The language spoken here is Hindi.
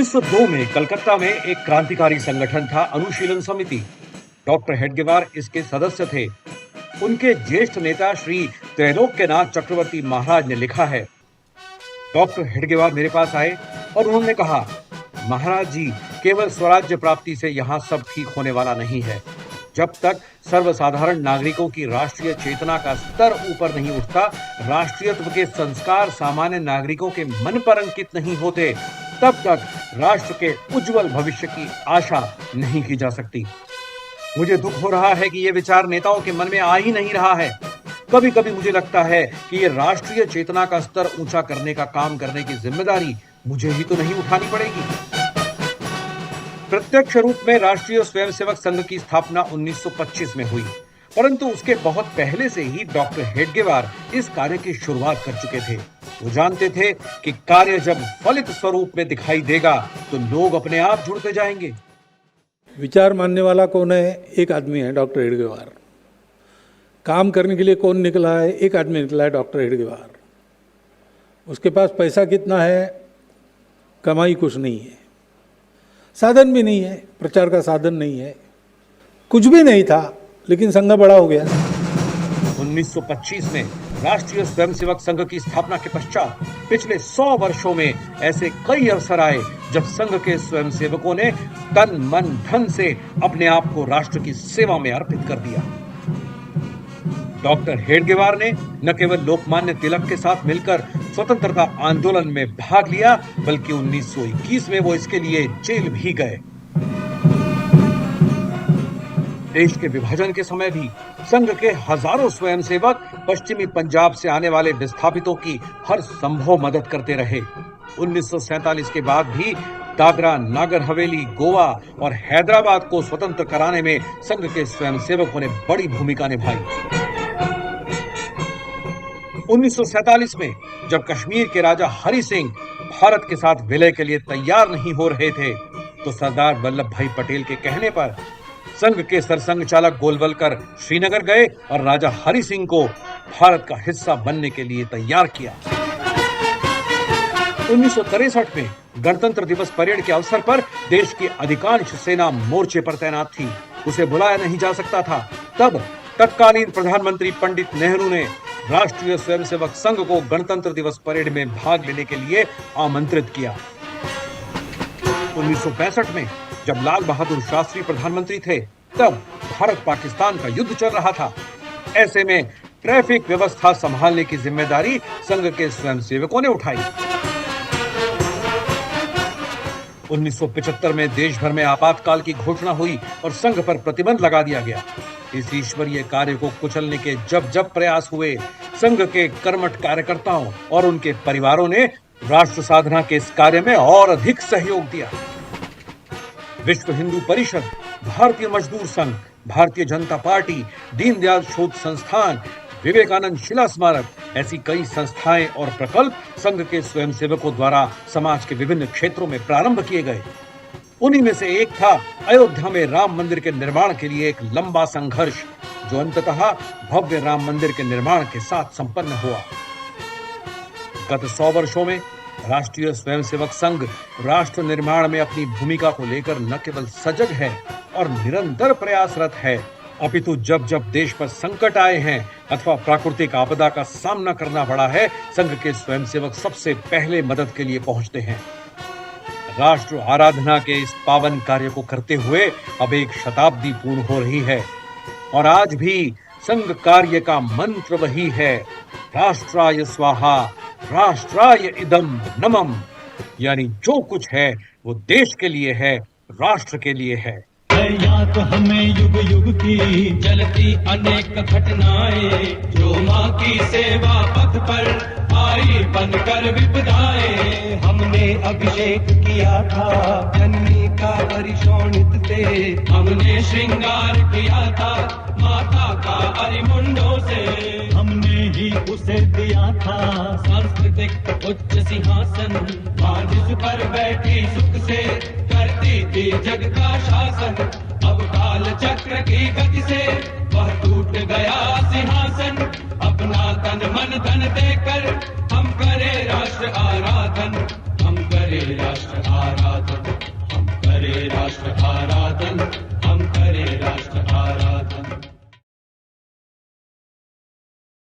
1902 में कलकत्ता में एक क्रांतिकारी संगठन था अनुशीलन समिति। डॉक्टर हेडगेवार इसके सदस्य थे। उनके ज्येष्ठ नेता श्री त्रैलोक्यनाथ चक्रवर्ती महाराज ने लिखा है, डॉक्टर हेडगेवार मेरे पास आए और उन्होंने कहा, महाराज जी, केवल स्वराज्य प्राप्ति से यहाँ सब ठीक होने वाला नहीं है। जब तक सर्वसाधारण नागरिकों की राष्ट्रीय चेतना का स्तर ऊपर नहीं उठता, राष्ट्रीयत्व के संस्कार सामान्य नागरिकों के मन पर अंकित नहीं होते, तब तक राष्ट्र के उज्जवल भविष्य की आशा नहीं की जा सकती। मुझे दुख हो रहा है कि ये विचार नेताओं के मन में आ ही नहीं रहा है। कभी कभी मुझे लगता है कि ये राष्ट्रीय चेतना का स्तर ऊंचा करने का काम करने की जिम्मेदारी मुझे ही तो नहीं उठानी पड़ेगी। प्रत्यक्ष रूप में राष्ट्रीय स्वयंसेवक संघ की स्थापना 1925 में हुई, परंतु उसके बहुत पहले से ही डॉक्टर हेडगेवार इस कार्य की शुरुआत कर चुके थे। वो जानते थे कि कार्य जब फलित स्वरूप में दिखाई देगा तो लोग अपने आप जुड़ते जाएंगे। विचार मानने वाला कौन है? एक आदमी है, डॉक्टर हेडगेवार। काम करने के लिए कौन निकला है? एक आदमी निकला है, डॉक्टर हेडगेवार। उसके पास पैसा कितना है? कमाई कुछ नहीं है, साधन भी नहीं है, प्रचार का साधन नहीं है, कुछ भी नहीं था, लेकिन संघ बड़ा हो गया। 1925 में राष्ट्रीय स्वयंसेवक संघ की स्थापना के पश्चात पिछले 100 वर्षों में ऐसे कई अवसर आए जब संघ के स्वयंसेवकों ने तन मन धन से अपने आप को राष्ट्र की सेवा में अर्पित कर दिया। डॉक्टर हेडगेवार ने न केवल लोकमान्य तिलक के साथ मिलकर स्वतंत्रता आंदोलन में भाग लिया, बल्कि 1921 में वो इसके लिए जेल भी गए। देश के विभाजन के समय भी संघ के हजारों स्वयंसेवक पश्चिमी पंजाब से आने वाले विस्थापितों की हर संभव मदद करते रहे। 1947 के बाद भी दादरा, नागर हवेली, गोवा और हैदराबाद को स्वतंत्र कराने में संघ के स्वयंसेवकों ने बड़ी भूमिका निभाई। 1947 में जब कश्मीर के राजा हरि सिंह भारत के साथ विलय के लिए तैयार नहीं हो रहे थे, तो सरदार वल्लभ भाई पटेल के कहने पर संघ के सरसंघ चालक गोलवलकर श्रीनगर गए और राजा हरि सिंह को भारत का हिस्सा बनने के लिए तैयार किया। 1963 में गणतंत्र दिवस परेड के अवसर पर देश की अधिकांश सेना मोर्चे पर तैनात थी। उसे बुलाया नहीं जा सकता था। तब तत्कालीन प्रधानमंत्री पंडित नेहरू ने राष्ट्रीय स्वयंसेवक संघ को गणतंत्र दिवस परेड में भाग लेने के लिए आमंत्रित किया। 1965 में जब लाल बहादुर शास्त्री प्रधानमंत्री थे, तब भारत पाकिस्तान का युद्ध चल रहा था। ऐसे में ट्रैफिक व्यवस्था संभालने की जिम्मेदारी संघ के स्वयंसेवकों ने उठाई। 1975 में देश भर में आपातकाल की घोषणा हुई और संघ पर प्रतिबंध लगा दिया गया। इस ईश्वरीय कार्य को कुचलने के जब जब प्रयास हुए, संघ के कर्मठ कार्यकर्ताओं और उनके परिवारों ने राष्ट्र साधना के इस कार्य में और अधिक सहयोग दिया। विश्व हिंदू परिषद, भारतीय मजदूर संघ, भारतीय जनता पार्टी, दीनदयाल शोध संस्थान, विवेकानंद शिला स्मारक, ऐसी कई संस्थाएं और प्रकल्प संघ के स्वयंसेवकों द्वारा समाज के विभिन्न क्षेत्रों में प्रारंभ किए गए। उन्हीं में से एक था अयोध्या में राम मंदिर के निर्माण के लिए एक लंबा संघर्ष, जो अंततः भव्य राम मंदिर के निर्माण के साथ संपन्न हुआ। गत 100 वर्षों में राष्ट्रीय स्वयंसेवक संघ राष्ट्र निर्माण में अपनी भूमिका को लेकर न केवल सजग है और निरंतर प्रयासरत है, अपितु जब जब देश पर संकट आए हैं अथवा प्राकृतिक आपदा का सामना करना पड़ा है, संघ के स्वयंसेवक सबसे पहले मदद के लिए पहुंचते हैं। राष्ट्र आराधना के इस पावन कार्य को करते हुए अब 1 शताब्दी पूर्ण हो रही है और आज भी संघ कार्य का मंत्र वही है, राष्ट्राय स्वाहा राष्ट्राय इदम नमम, यानी जो कुछ है वो देश के लिए है, राष्ट्र के लिए है। याद हमें युग युग की चलती अनेक घटनाएं, जो माँ की सेवा पथ पर आई बनकर विपदाएं। हमने अभिषेक किया था जननी का परिशोणित से, हमने श्रृंगार किया था माता का अरिमुंडों से, हमने ही उसे दिया था सांस्कृतिक उच्च सिंहासन, माँ जिस पर बैठी सुख से करती थी जग का शासन। अब काल चक्र की गति से वह टूट गया सिंहासन, अपना तन मन धन देकर